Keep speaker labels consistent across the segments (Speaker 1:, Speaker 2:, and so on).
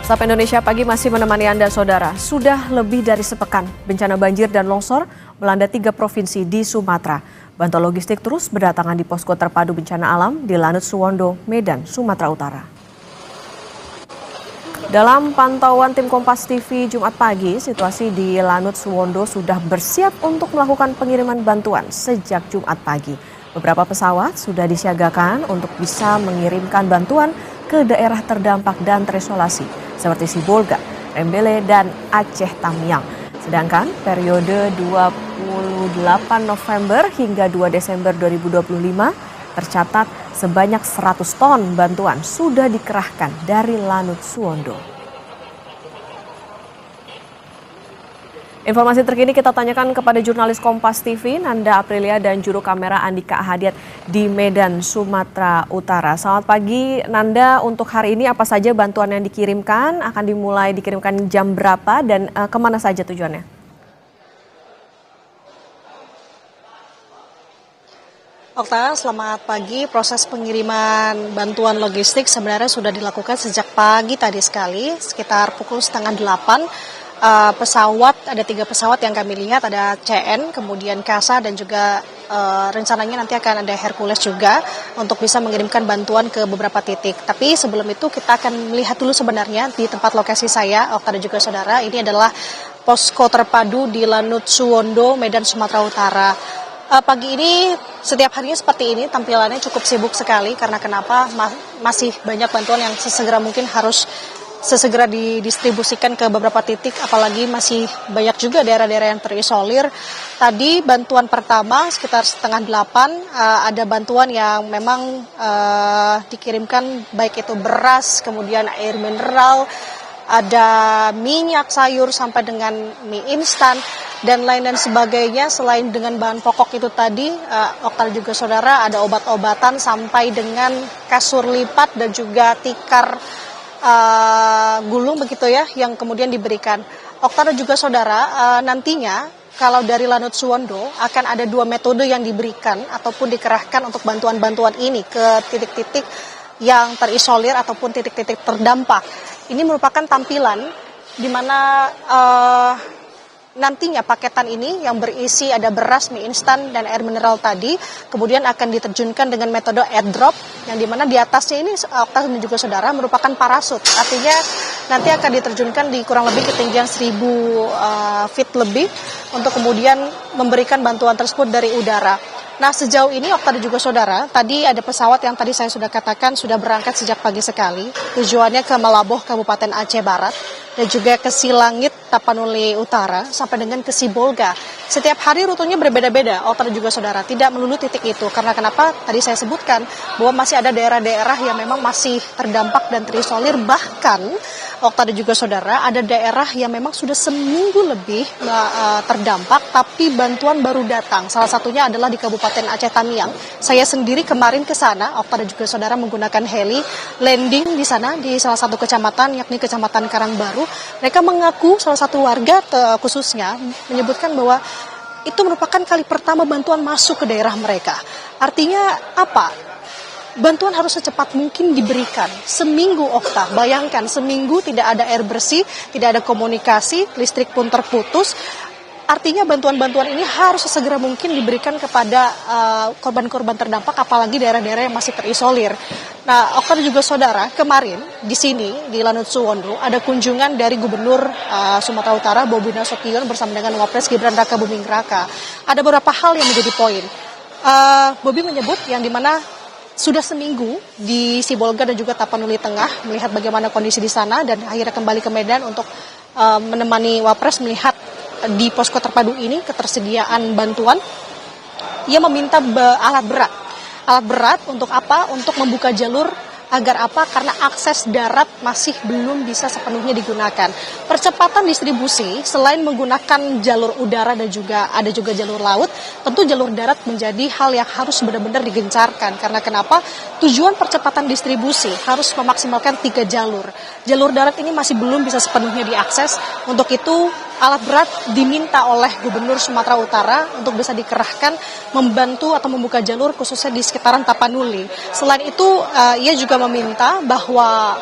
Speaker 1: Sapa Indonesia Pagi masih menemani Anda, Saudara. Sudah lebih dari sepekan, bencana banjir dan longsor melanda 3 provinsi di Sumatera. Bantuan logistik terus berdatangan di posko terpadu bencana alam di Lanut Suwondo, Medan, Sumatera Utara. Dalam pantauan tim Kompas TV Jumat pagi, situasi di Lanut Suwondo sudah bersiap untuk melakukan pengiriman bantuan sejak Jumat pagi. Beberapa pesawat sudah disiagakan untuk bisa mengirimkan bantuan ke daerah terdampak dan terisolasi seperti Sibolga, Rembele, dan Aceh Tamiang. Sedangkan periode 28 November hingga 2 Desember 2025 tercatat sebanyak 100 ton bantuan sudah dikerahkan dari Lanut Suwondo. Informasi terkini kita tanyakan kepada jurnalis Kompas TV, Nanda Aprilia, dan juru kamera Andika Ahadiat di Medan, Sumatera Utara. Selamat pagi, Nanda. Untuk hari ini apa saja bantuan yang dikirimkan? Akan dimulai dikirimkan jam berapa dan kemana saja tujuannya?
Speaker 2: Okta, selamat pagi. Proses pengiriman bantuan logistik sebenarnya sudah dilakukan sejak pagi tadi sekali, sekitar pukul 7:30. Pesawat, ada 3 pesawat yang kami lihat, ada CN, kemudian KASA, dan juga rencananya nanti akan ada Hercules juga untuk bisa mengirimkan bantuan ke beberapa titik. Tapi sebelum itu kita akan melihat dulu sebenarnya di tempat lokasi saya, Okta dan juga saudara, ini adalah posko terpadu di Lanut Suwondo, Medan, Sumatera Utara. Pagi ini setiap harinya seperti ini, tampilannya cukup sibuk sekali karena kenapa masih banyak bantuan yang sesegera mungkin harus sesegera didistribusikan ke beberapa titik, apalagi masih banyak juga daerah-daerah yang terisolir. Tadi bantuan pertama sekitar 7:30 ada bantuan yang memang dikirimkan, baik itu beras, kemudian air mineral, ada minyak sayur sampai dengan mie instan dan lain dan sebagainya. Selain dengan bahan pokok itu tadi, Okta juga saudara, ada obat-obatan sampai dengan kasur lipat dan juga tikar gulung begitu ya, yang kemudian diberikan. Okta dan juga saudara, nantinya kalau dari Lanut Suwondo akan ada 2 metode yang diberikan ataupun dikerahkan untuk bantuan-bantuan ini ke titik-titik yang terisolir ataupun titik-titik terdampak. Ini merupakan tampilan di mana nantinya paketan ini yang berisi ada beras, mie instan, dan air mineral tadi, kemudian akan diterjunkan dengan metode airdrop, yang dimana di atasnya ini, Okta dan juga saudara, merupakan parasut. Artinya nanti akan diterjunkan di kurang lebih ketinggian 1000 feet lebih untuk kemudian memberikan bantuan tersebut dari udara. Nah, sejauh ini Okta dan juga saudara, tadi ada pesawat yang tadi saya sudah katakan sudah berangkat sejak pagi sekali. Tujuannya ke Melaboh, Kabupaten Aceh Barat, dan juga ke Silangit, Tapanuli Utara, sampai dengan ke Sibolga. Setiap hari rutenya berbeda-beda, Okta dan juga saudara. Tidak melulu titik itu. Karena kenapa? Tadi saya sebutkan bahwa masih ada daerah-daerah yang memang masih terdampak dan terisolir. Bahkan, Okta dan juga saudara, ada daerah yang memang sudah seminggu lebih terdampak, tapi bantuan baru datang. Salah satunya adalah di Kabupaten Aceh Tamiang. Saya sendiri kemarin ke sana, Okta dan juga saudara, menggunakan heli landing di sana, di salah satu kecamatan, yakni Kecamatan Karangbaru. Mereka mengaku, salah satu warga khususnya, menyebutkan bahwa itu merupakan kali pertama bantuan masuk ke daerah mereka. Artinya apa? Bantuan harus secepat mungkin diberikan. Seminggu, Okta, bayangkan seminggu tidak ada air bersih, tidak ada komunikasi, listrik pun terputus. Artinya bantuan-bantuan ini harus sesegera mungkin diberikan kepada korban-korban terdampak, apalagi daerah-daerah yang masih terisolir. Nah, Okta dan juga saudara, kemarin di sini di Lanut Suwondo ada kunjungan dari Gubernur Sumatera Utara Bobi Nasution bersama dengan Wapres Gibran Raka Buming Raka. Ada beberapa hal yang menjadi poin. Bobi menyebut yang dimana sudah seminggu di Sibolga dan juga Tapanuli Tengah melihat bagaimana kondisi di sana dan akhirnya kembali ke Medan untuk menemani Wapres melihat di posko terpadu ini ketersediaan bantuan. Ia meminta alat berat. Alat berat untuk apa? Untuk membuka jalur. Agar apa? Karena akses darat masih belum bisa sepenuhnya digunakan. Percepatan distribusi selain menggunakan jalur udara dan juga ada juga jalur laut, tentu jalur darat menjadi hal yang harus benar-benar digencarkan. Karena kenapa? Tujuan percepatan distribusi harus memaksimalkan 3 jalur. Jalur darat ini masih belum bisa sepenuhnya diakses. Untuk itu alat berat diminta oleh Gubernur Sumatera Utara untuk bisa dikerahkan membantu atau membuka jalur khususnya di sekitaran Tapanuli. Selain itu ia juga meminta bahwa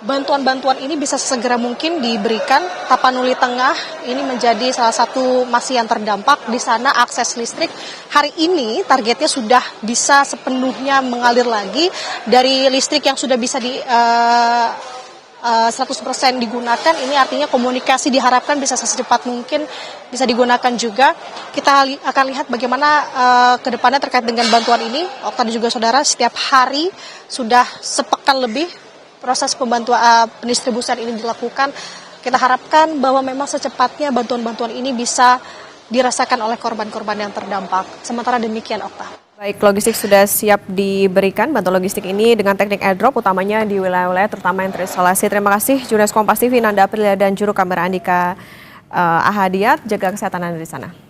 Speaker 2: bantuan-bantuan ini bisa segera mungkin diberikan. Tapanuli Tengah ini menjadi salah satu masih yang terdampak. Di sana akses listrik hari ini targetnya sudah bisa sepenuhnya mengalir lagi dari listrik yang sudah bisa 100% digunakan. Ini artinya komunikasi diharapkan bisa secepat mungkin bisa digunakan juga. Kita akan lihat bagaimana ke depannya terkait dengan bantuan ini. Okta dan juga saudara, setiap hari sudah sepekan lebih proses pembantuan pendistribusian ini dilakukan. Kita harapkan bahwa memang secepatnya bantuan-bantuan ini bisa dirasakan oleh korban-korban yang terdampak. Sementara demikian, Okta.
Speaker 1: Baik, logistik sudah siap diberikan. Bantuan logistik ini dengan teknik airdrop, utamanya di wilayah-wilayah terutama yang terisolasi. Terima kasih jurnalis Kompas TV Nanda Aprilia dan juru kamera Andika Ahadiat. Jaga kesehatan Anda di sana.